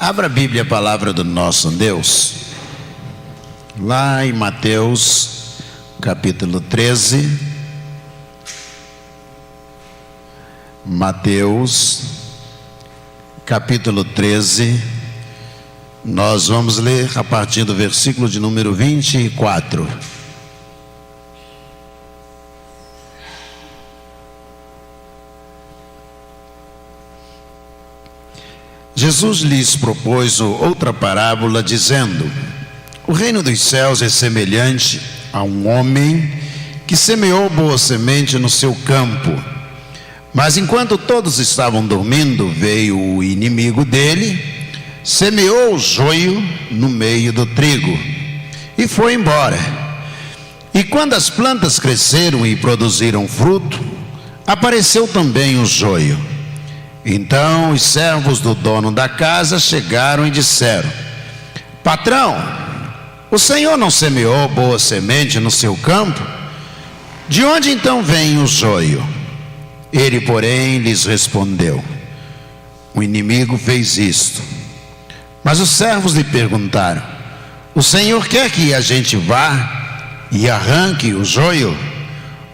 Abra a Bíblia, a palavra do nosso Deus, lá em Mateus, capítulo 13. Mateus, capítulo 13. Nós vamos ler a partir do versículo de número 24. Jesus lhes propôs outra parábola, dizendo: o reino dos céus é semelhante a um homem que semeou boa semente no seu campo. Mas enquanto todos estavam dormindo, veio o inimigo dele, semeou o joio no meio do trigo e foi embora. E quando as plantas cresceram e produziram fruto, apareceu também o joio. Então os servos do dono da casa chegaram e disseram: patrão, o senhor não semeou boa semente no seu campo? De onde então vem o joio? Ele, porém, lhes respondeu: o inimigo fez isto. Mas os servos lhe perguntaram: o senhor quer que a gente vá e arranque o joio?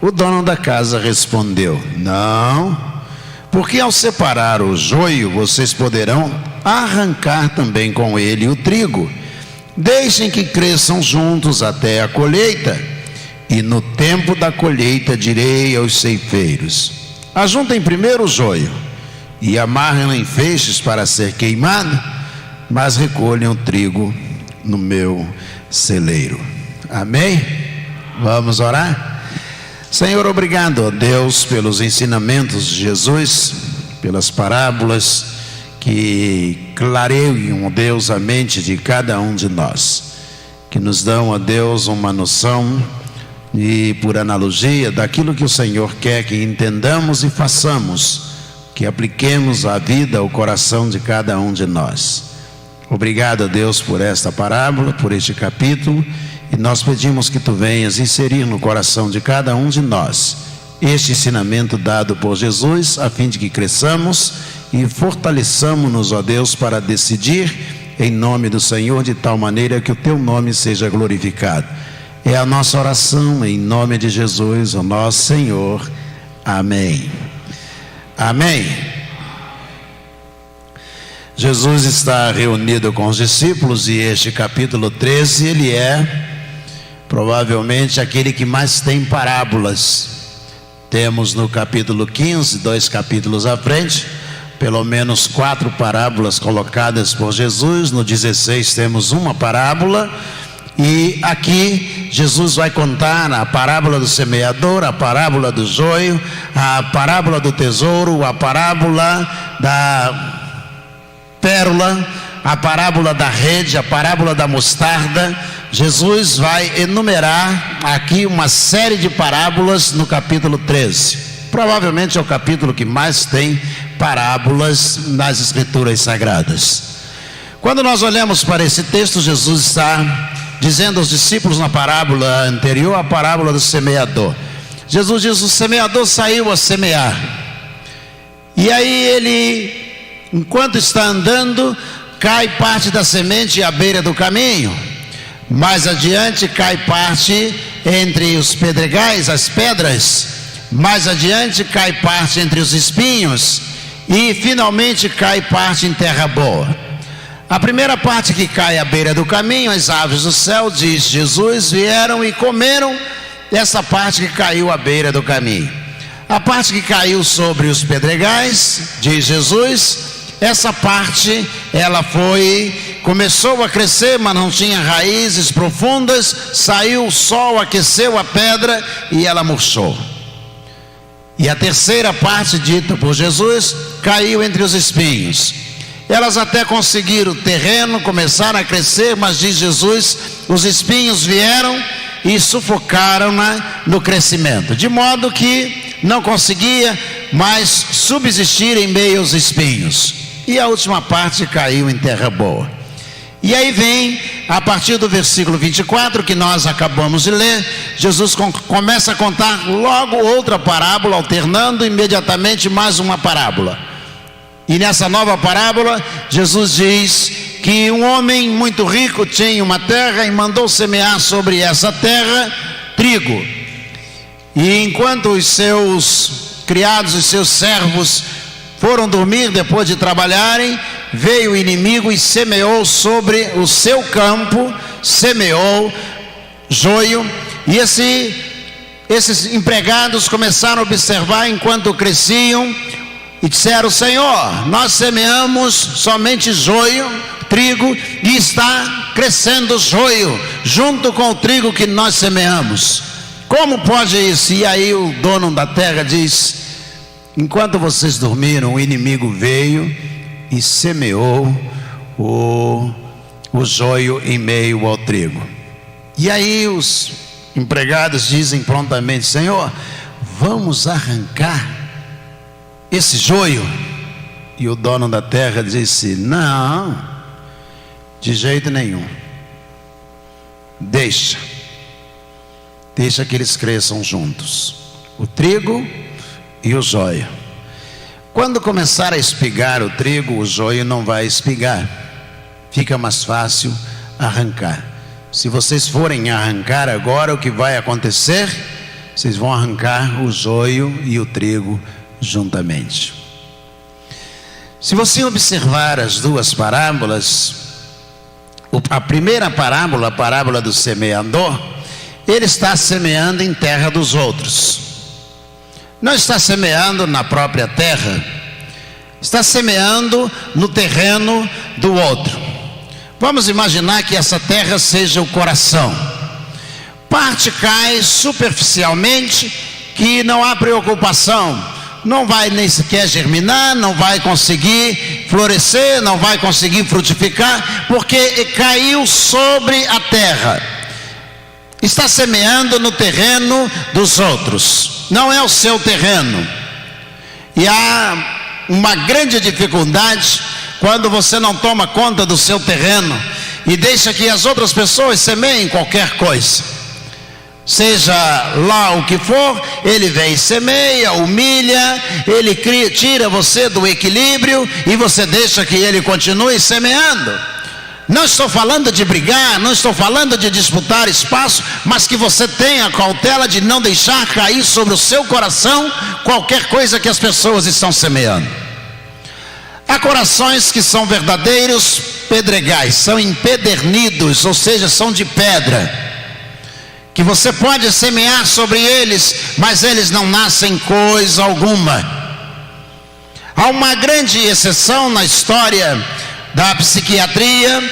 O dono da casa respondeu: não, porque ao separar o joio, vocês poderão arrancar também com ele o trigo. Deixem que cresçam juntos até a colheita, e no tempo da colheita direi aos ceifeiros: ajuntem primeiro o joio e amarrem em feixes para ser queimado, mas recolham o trigo no meu celeiro. Amém? Vamos orar? Senhor, obrigado, ó Deus, pelos ensinamentos de Jesus, pelas parábolas que clareiam, ó Deus, a mente de cada um de nós, que nos dão, ó Deus, uma noção e, por analogia, daquilo que o Senhor quer que entendamos e façamos, que apliquemos a vida, ao coração de cada um de nós. Obrigado, ó Deus, por esta parábola, por este capítulo. E nós pedimos que Tu venhas inserir no coração de cada um de nós este ensinamento dado por Jesus, a fim de que cresçamos e fortaleçamos-nos, ó Deus, para decidir em nome do Senhor, de tal maneira que o Teu nome seja glorificado. É a nossa oração em nome de Jesus, o nosso Senhor. Amém. Amém. Jesus está reunido com os discípulos e este capítulo 13, ele é provavelmente aquele que mais tem parábolas. Temos no capítulo 15, 2 capítulos à frente, pelo menos 4 parábolas colocadas por Jesus. No 16 temos uma parábola. E aqui Jesus vai contar a parábola do semeador, a parábola do joio, a parábola do tesouro, a parábola da pérola, a parábola da rede, a parábola da mostarda. Jesus vai enumerar aqui uma série de parábolas no capítulo 13. Provavelmente é o capítulo que mais tem parábolas nas Escrituras Sagradas. Quando nós olhamos para esse texto, Jesus está dizendo aos discípulos na parábola anterior, a parábola do semeador. Jesus diz: o semeador saiu a semear. E aí ele, enquanto está andando, cai parte da semente à beira do caminho. Mais adiante cai parte entre os pedregais, as pedras. Mais adiante cai parte entre os espinhos. E finalmente cai parte em terra boa. A primeira parte que cai à beira do caminho, as aves do céu, diz Jesus, vieram e comeram essa parte que caiu à beira do caminho. A parte que caiu sobre os pedregais, diz Jesus, essa parte, ela começou a crescer, mas não tinha raízes profundas. Saiu o sol, aqueceu a pedra e ela murchou. E a terceira parte, dita por Jesus, caiu entre os espinhos. Elas até conseguiram terreno, começaram a crescer, mas diz Jesus, os espinhos vieram e sufocaram-na no crescimento, de modo que não conseguia mais subsistir em meio aos espinhos. E a última parte caiu em terra boa. E aí vem, a partir do versículo 24, que nós acabamos de ler, Jesus começa a contar logo outra parábola, alternando imediatamente mais uma parábola. E nessa nova parábola, Jesus diz que um homem muito rico tinha uma terra e mandou semear sobre essa terra trigo. E enquanto os seus criados, os seus servos foram dormir depois de trabalharem, veio o inimigo e semeou sobre o seu campo, semeou joio. E esses empregados começaram a observar enquanto cresciam e disseram: Senhor, nós semeamos somente joio, trigo, e está crescendo joio junto com o trigo que nós semeamos. Como pode isso? E aí o dono da terra diz: enquanto vocês dormiram, o inimigo veio e semeou o joio em meio ao trigo. E aí os empregados dizem prontamente: Senhor, vamos arrancar esse joio. E o dono da terra disse: não, de jeito nenhum. Deixa que eles cresçam juntos, o trigo e o joio. Quando começar a espigar o trigo, o joio não vai espigar, fica mais fácil arrancar. Se vocês forem arrancar agora, o que vai acontecer? Vocês vão arrancar o joio e o trigo juntamente. Se você observar as duas parábolas, a primeira parábola, a parábola do semeador, ele está semeando em terra dos outros, não está semeando na própria terra, está semeando no terreno do outro. Vamos imaginar que essa terra seja o coração. Parte cai superficialmente, que não há preocupação, não vai nem sequer germinar, não vai conseguir florescer, não vai conseguir frutificar, porque caiu sobre a terra. Está semeando no terreno dos outros, não é o seu terreno. E há uma grande dificuldade quando você não toma conta do seu terreno e deixa que as outras pessoas semeiem qualquer coisa. Seja lá o que for, ele vem e semeia, humilha, ele tira você do equilíbrio e você deixa que ele continue semeando. Não estou falando de brigar, não estou falando de disputar espaço, mas que você tenha a cautela de não deixar cair sobre o seu coração qualquer coisa que as pessoas estão semeando. Há corações que são verdadeiros pedregais, são empedernidos, ou seja, são de pedra, que você pode semear sobre eles, mas eles não nascem coisa alguma. Há uma grande exceção na história da psiquiatria,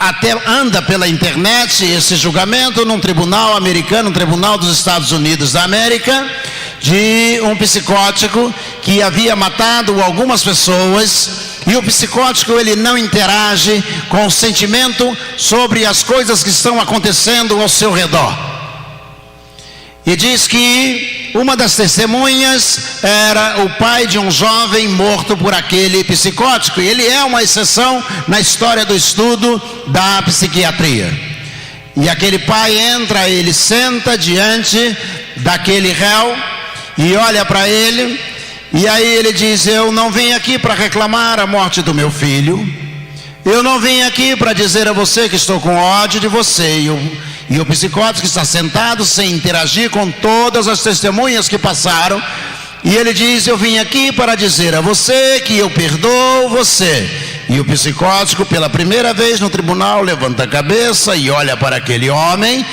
até anda pela internet esse julgamento num tribunal americano, um tribunal dos Estados Unidos da América, de um psicótico que havia matado algumas pessoas. E o psicótico, ele não interage com o sentimento sobre as coisas que estão acontecendo ao seu redor. E diz que uma das testemunhas era o pai de um jovem morto por aquele psicótico. E ele é uma exceção na história do estudo da psiquiatria. E aquele pai entra, ele senta diante daquele réu e olha para ele. E aí ele diz: eu não vim aqui para reclamar a morte do meu filho, eu não vim aqui para dizer a você que estou com ódio de você. E o psicótico está sentado sem interagir com todas as testemunhas que passaram, e ele diz: eu vim aqui para dizer a você que eu perdoo você. E o psicótico, pela primeira vez no tribunal, levanta a cabeça e olha para aquele homem,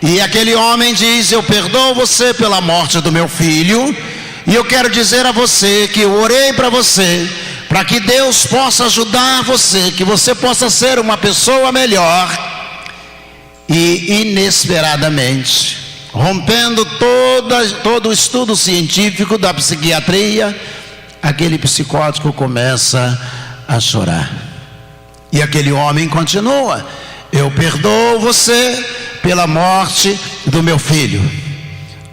e aquele homem diz: eu perdoo você pela morte do meu filho, e eu quero dizer a você que eu orei para você, para que Deus possa ajudar você, que você possa ser uma pessoa melhor. E inesperadamente, rompendo todo o estudo científico da psiquiatria, aquele psicótico começa a chorar. E aquele homem continua: eu perdoo você pela morte do meu filho,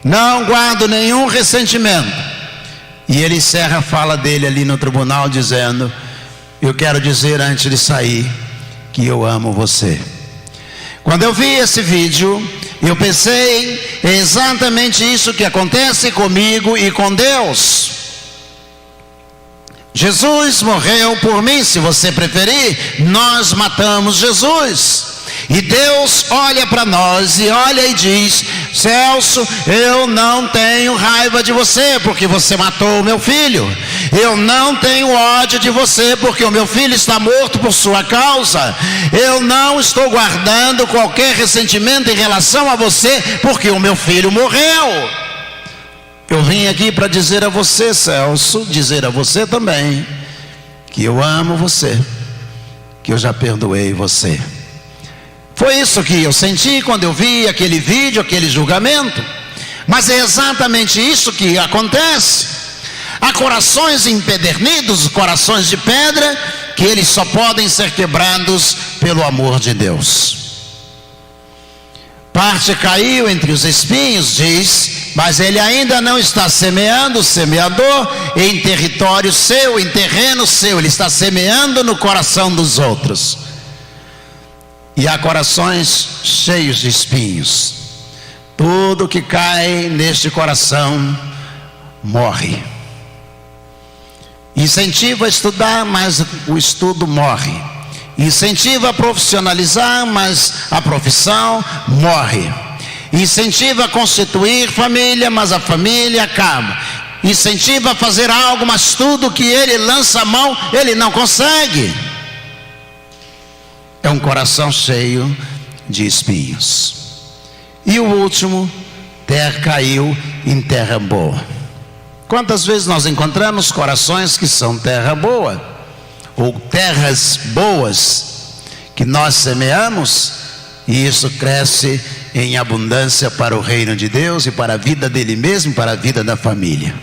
não guardo nenhum ressentimento. E ele encerra a fala dele ali no tribunal dizendo: eu quero dizer antes de sair que eu amo você. Quando eu vi esse vídeo, eu pensei: é exatamente isso que acontece comigo e com Deus. Jesus morreu por mim, se você preferir, nós matamos Jesus. E Deus olha para nós e olha e diz: Celso, eu não tenho raiva de você porque você matou o meu filho. Eu não tenho ódio de você porque o meu filho está morto por sua causa. Eu não estou guardando qualquer ressentimento em relação a você porque o meu filho morreu. Eu vim aqui para dizer a você, Celso, dizer a você também, que eu amo você, que eu já perdoei você. Foi isso que eu senti quando eu vi aquele vídeo, aquele julgamento. Mas é exatamente isso que acontece. Há corações empedernidos, corações de pedra, que eles só podem ser quebrados pelo amor de Deus. Parte caiu entre os espinhos, diz, mas ele ainda não está semeando, o semeador, em território seu, em terreno seu. Ele está semeando no coração dos outros. E há corações cheios de espinhos. Tudo que cai neste coração morre. Incentiva a estudar, mas o estudo morre. Incentiva a profissionalizar, mas a profissão morre. Incentiva a constituir família, mas a família acaba. Incentiva a fazer algo, mas tudo que ele lança a mão, ele não consegue. É um coração cheio de espinhos. E o último, terra caiu em terra boa. Quantas vezes nós encontramos corações que são terra boa, ou terras boas, que nós semeamos, e isso cresce em abundância para o reino de Deus e para a vida dele mesmo, para a vida da família.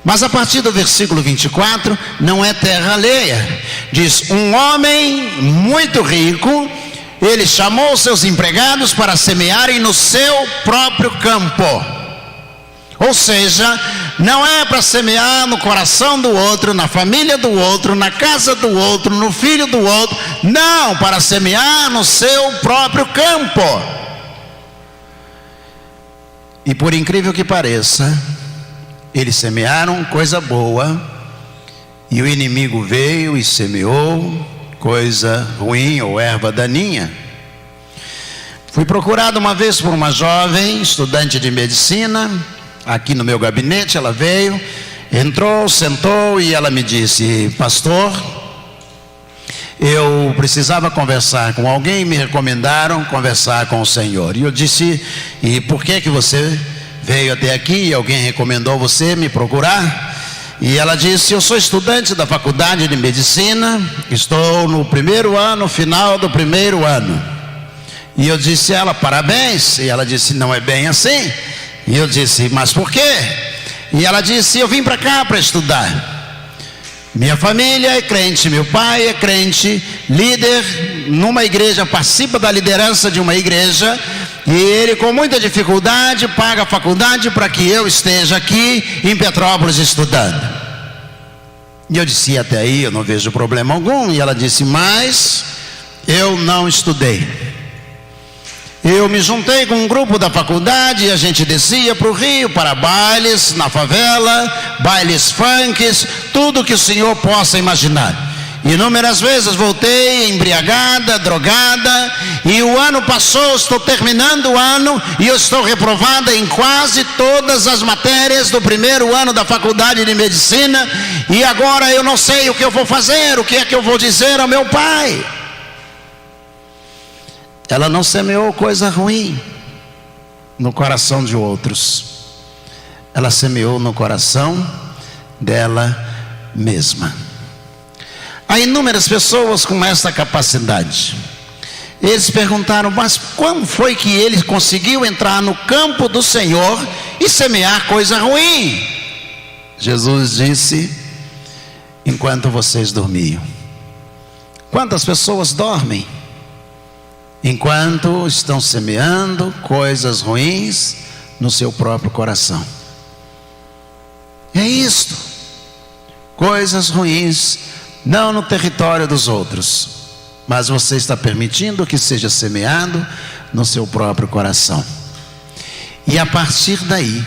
Mas a partir do versículo 24, não é terra alheia. Diz: um homem muito rico, ele chamou seus empregados para semearem no seu próprio campo. Ou seja, não é para semear no coração do outro, na família do outro, na casa do outro, no filho do outro. Não, para semear no seu próprio campo. E por incrível que pareça, eles semearam coisa boa, e o inimigo veio e semeou coisa ruim ou erva daninha. Fui procurado uma vez por uma jovem estudante de medicina, aqui no meu gabinete. Ela veio, entrou, sentou e ela me disse: pastor, eu precisava conversar com alguém, me recomendaram conversar com o senhor. E eu disse: e por que você veio até aqui e alguém recomendou você me procurar? E ela disse: eu sou estudante da faculdade de medicina, estou no primeiro ano, final do primeiro ano. E eu disse a ela: parabéns. E ela disse: não é bem assim. E eu disse: mas por quê? E ela disse: eu vim para cá para estudar. Minha família é crente, meu pai é crente, líder numa igreja, participa da liderança de uma igreja, e ele com muita dificuldade paga a faculdade para que eu esteja aqui em Petrópolis estudando. E eu disse: até aí eu não vejo problema algum. E ela disse: mas eu não estudei. Eu me juntei com um grupo da faculdade e a gente descia para o Rio, para bailes na favela, bailes funks, tudo que o senhor possa imaginar. Inúmeras vezes voltei embriagada, drogada, e o ano passou, estou terminando o ano e eu estou reprovada em quase todas as matérias do primeiro ano da faculdade de medicina, e agora eu não sei o que eu vou fazer, o que é que eu vou dizer ao meu pai. Ela não semeou coisa ruim no coração de outros, ela semeou no coração dela mesma. Há inúmeras pessoas com essa capacidade. Eles perguntaram: mas como foi que ele conseguiu entrar no campo do Senhor e semear coisa ruim? Jesus disse: enquanto vocês dormiam. Quantas pessoas dormem enquanto estão semeando coisas ruins no seu próprio coração? É isto, coisas ruins, não no território dos outros, mas você está permitindo que seja semeado no seu próprio coração. E a partir daí,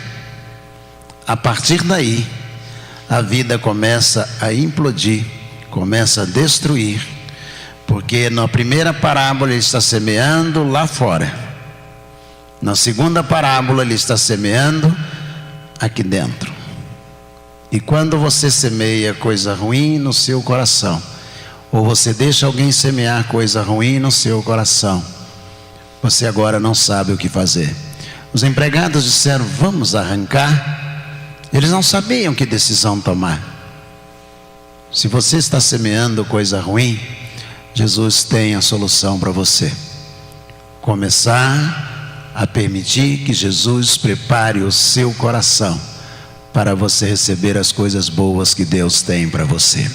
a vida começa a implodir, começa a destruir, porque na primeira parábola ele está semeando lá fora, na segunda parábola ele está semeando aqui dentro. E quando você semeia coisa ruim no seu coração, ou você deixa alguém semear coisa ruim no seu coração, você agora não sabe o que fazer. Os empregados disseram: vamos arrancar. Eles não sabiam que decisão tomar. Se você está semeando coisa ruim, Jesus tem a solução para você. Começar a permitir que Jesus prepare o seu coração para você receber as coisas boas que Deus tem para você.